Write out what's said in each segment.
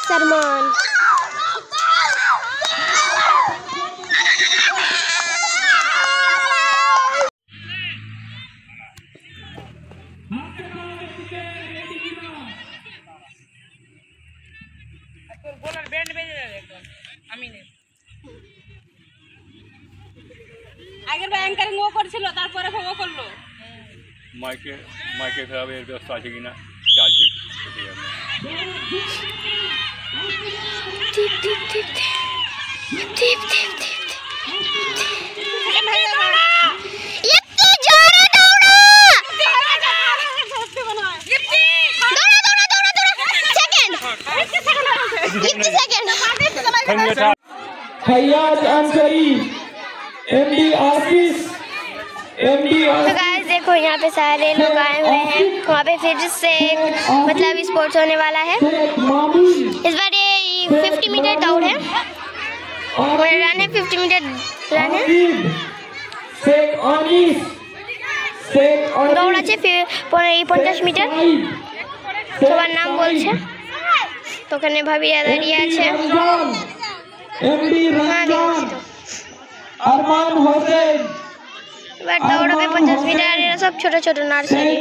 सरमान আগের বার অ্যাঙ্কারিং ও করছিল তারপরে ও করলো মাইকে খারাপ এর ব্যবস্থা আছে কিনা charge Faiyaz Ansari MD office तो गाइस देखो यहाँ पे सारे लोग आए हुए हैं। वहाँ पे फिर से मतलब स्पोर्ट्स होने वाला है। इस बार ये 50 मीटर दौड़ है और रन है 50 मीटर रन है দৌড় আছে 50 মিটার সবার নাম বলছে তো ওখানে ভাবিয়া দাঁড়িয়ে আছে अरमान हुसैन এবার দৌড় হবে 50 মিটার এরা সব ছোট ছোট নার্সারি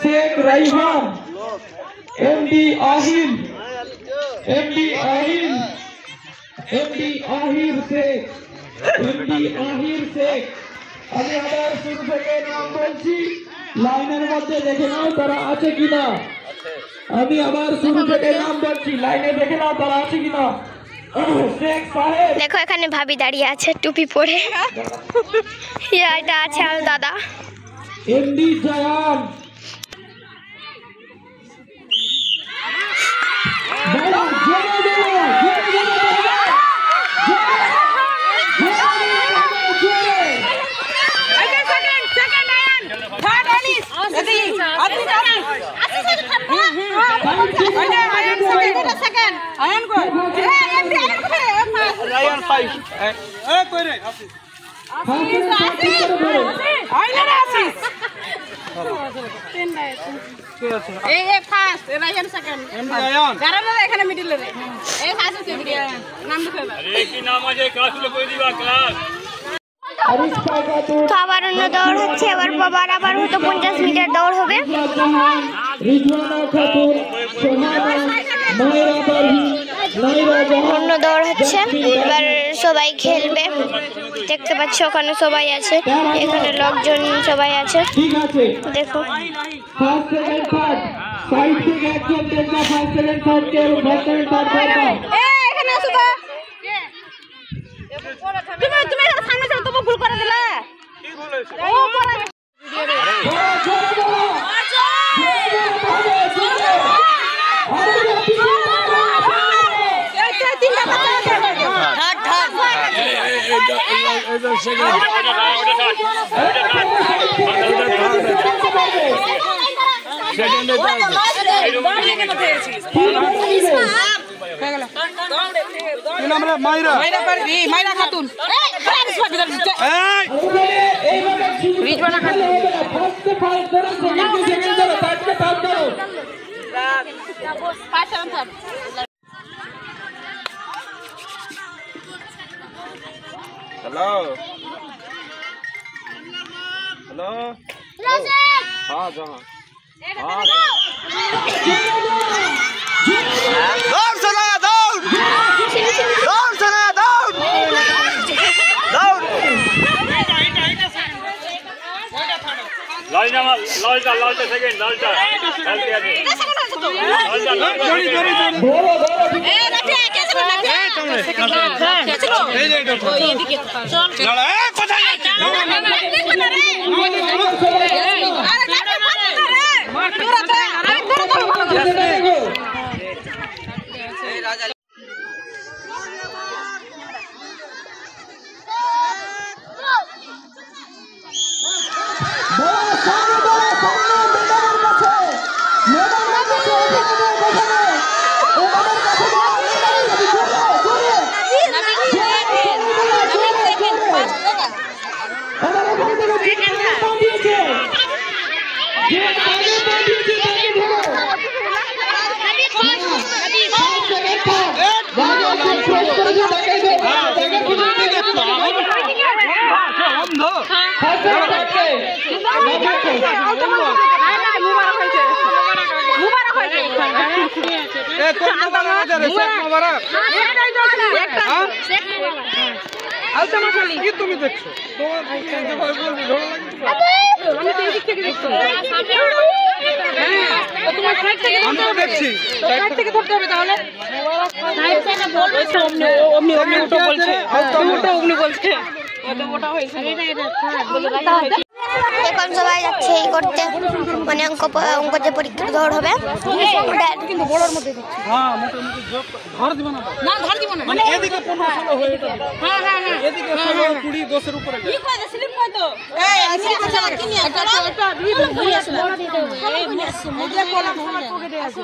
शेख रईहान एमडी आहिर शेख আমি আবার শুরু থেকে নাম বলছি লাইনের মধ্যে দেখে নাও তারা আছে কিনা আমি আবার শুরু থেকে নাম বলছি লাইনে দেখে নাও তারা আছে কিনা शेख साहेब দেখো এখানে ভাবি দাঁড়িয়ে আছে টুপি পরে এটা আছে আমার দাদা एमडी जयान খাবার অন্য দৌড় হচ্ছে এবার বাবার আবার হয়তো 50 মিটার দৌড় হবে অন্য দৌড় হচ্ছে এবার সবাই খেলবে দেখতে পাচ্ছ ওখানে সবাই আছে এখানে লোকজন সবাই আছে দেখো তুমি সামনে চলো তুমি ভুল করে দিলে মাইরা খাতুন हेलो हेलो हाँ जहाँ दौड़ चला दौड़ दौड़ चला दौड़ दौड़ लालटा सेकंड लालटा তুমি দেখছো দেখছি ধরতে হবে তাহলে বলছে এখন সবাই যাচ্ছে এই করতে মানে অঙ্ক যে পরীক্ষা দৌড় হবে কিন্তু বড়র মধ্যে হ্যাঁ মোটামুটি ধর দিব না ধর দিব না মানে এদিকে 15 হয়ে এটা হ্যাঁ হ্যাঁ হ্যাঁ এদিকে 16 20 10 এর উপরে কি কই দে স্লিপ কই তো এই স্লিপ চালা কি নিয়ে এটা দুই আছে এই মিডিয়া কোলা আমার পকেটে দে আছে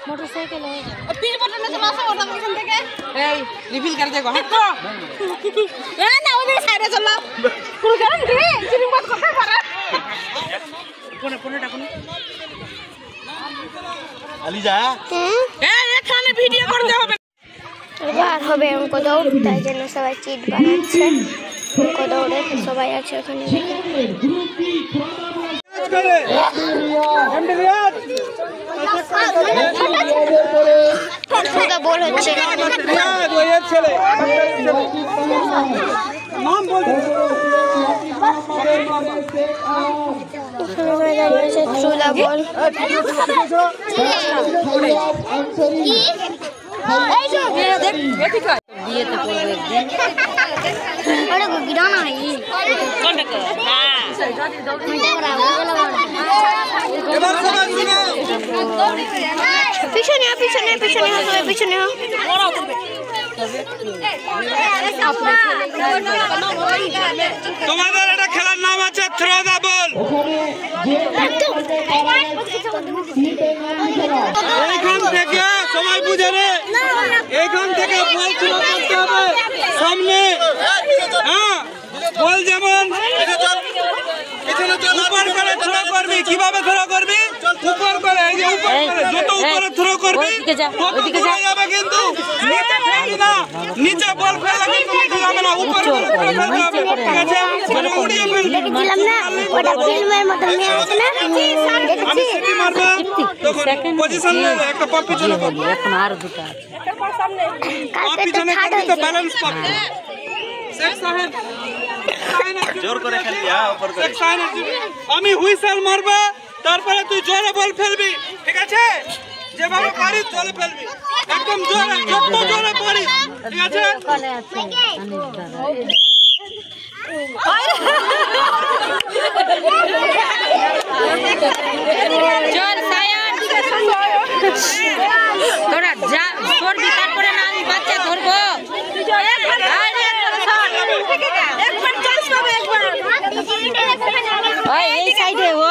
মোটরসাইকেল হয়ে যায় 30 বটনে চলে আসো ওটা ওখান থেকে এই রিফিল করে দেখো হাত তো না ওই সাইডে চলো কোন কারণ রে চিনি মত কথা পারে কোনটা কোন আলিজা এই এখানে ভিডিও করতে হবে এবার হবে অঙ্ক দৌড় তাই জন্য সবাই চিট বানাচ্ছে অঙ্ক দৌড়ে সবাই আছে ওখানে ছোটা বল হচ্ছে চুলা বল পিছনে পিছনে পিছনে পিছনে তোমাদের এটা খেলার নাম আছে থ্রো দা বল এইখান থেকে সবাই বুঝে রে এইখান থেকে বল থ্রো করতে হবে সামনে হ্যাঁ বল যেমন উপর করে থ্রো করবি কিভাবে থ্রো করবি উপর করে এই যে উপর করে যত উপরে থ্রো করবি তত দূরে যাবে কিন্তু নিচে ফেলবি না নিচে বল ফেললে কিন্তু নিচে যাবে না উপর করে থ্রো ফেলতে হবে ঠিক আছে মানে উড়িয়ে ফেলবি দেখছিলাম না ওটা ফিল্মের মতো নিয়ে আসে না আমি সিটি মারব তখন পজিশন নেবে একটা পা পিছনে করব এখন আর দুটো আছে পা পিছনে করবি তো ব্যালেন্স পাবে শেখ সাহেব জোর করে খেলবি হ্যাঁ উপর করে শেখ সাহেব আমি হুইসেল মারব তারপরে তুই জোরে বল ফেলবি ঠিক আছে যেভাবে পারিস জোরে ফেলবি একদম জোরে যত জোরে পারিস ঠিক আছে কলে আছে চল সায়ান তোরা যা করবি তারপরে না আমি বাচ্চা ধরবো একবার চান্স পাবে একবার ওই এই সাইডে ও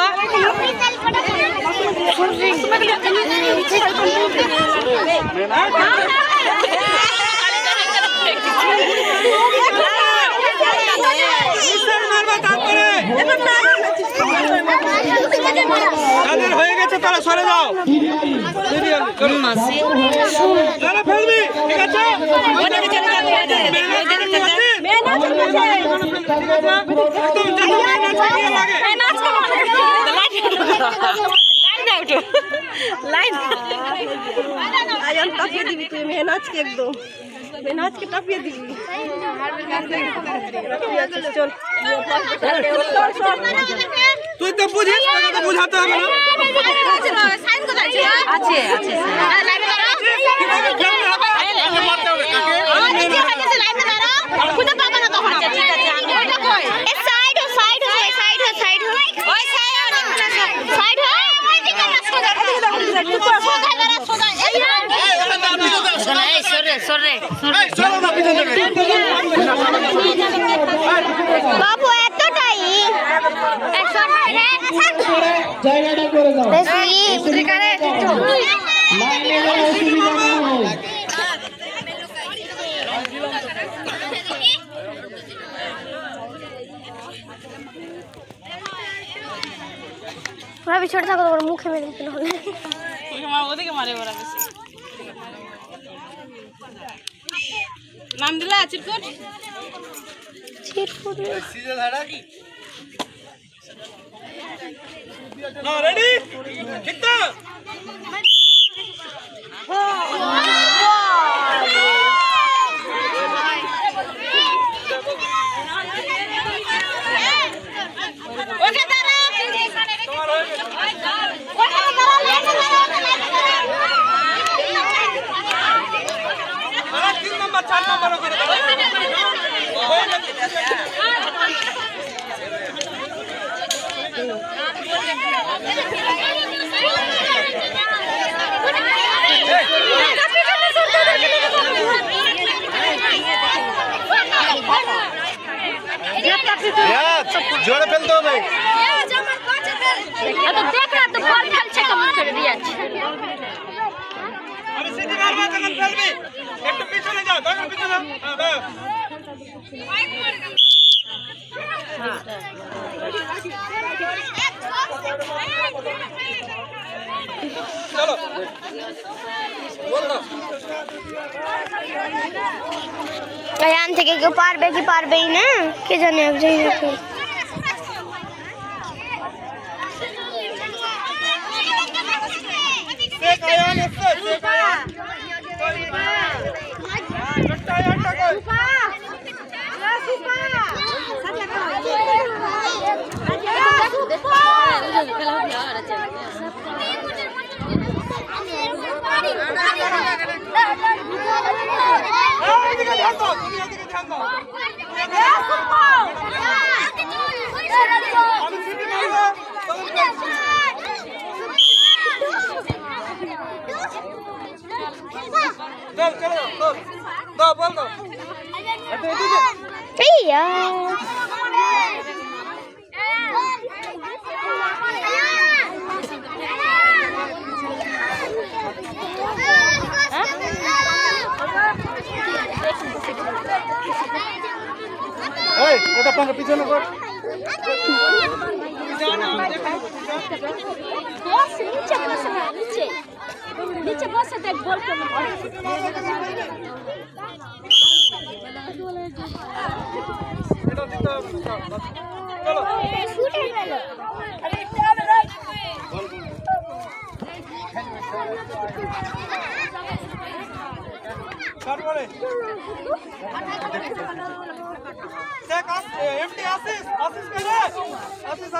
তাদের হয়ে গেছে তারা সরে যাও মাসি তারা ফেলবি ঠিক আছে ওদিকে চলে যাবে তুই তো বুঝিস তো বুঝাতে হবে না আছে আছে বাবু এতটাই জায়গাটা করে দাও भी छोटा था तो मुख में लेकिन होले तुझे मार ओदे के मारे बरा बेसी नाम दिला चिरकुट सीधे धाड़ा की ना रेडी कितना ओके तारा अरे 3 नंबर 4 नंबर को जोड़े फेल दो भाई तो देख रहा तो बॉल खेल से कम कर दिया अरे सीधी मार मत कर फेल भी एक तो पीछे ले जाओ भाग पीछे ना हां बस चलो बोल दो कयान थे कि पार बे ना के जाने अब जाइए तो से कयान से कयान रट्टा याटा को चलो दो बोल दो এটা পাঙ্গা পিছনে কর नीचे बस से देख बॉल चलो एमटी आशीष करे आशीष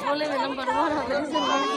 बोले में नंबर 1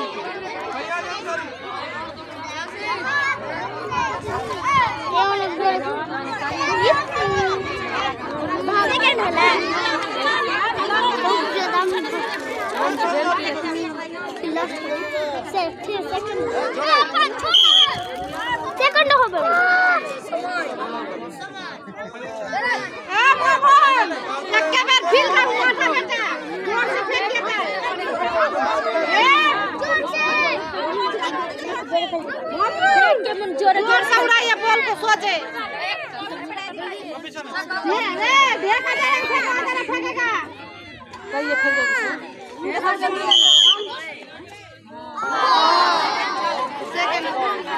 जोर से उड़ाइए बॉल को सोचे देखा जाएगा फेंकेगा ये फेंकेगा सेकंड होला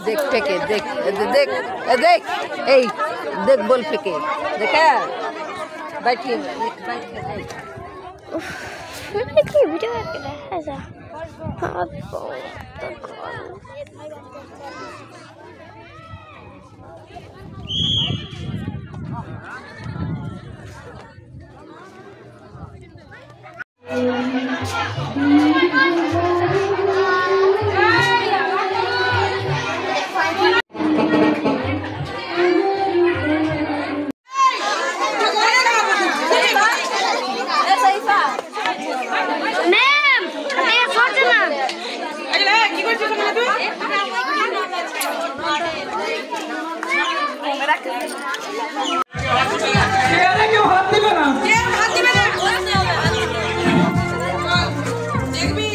देख फेंके देख देख देख ए देख बोल फेंके देखा बैठिए देखिए वीडियो कर रहा है ऐसा हां देखबी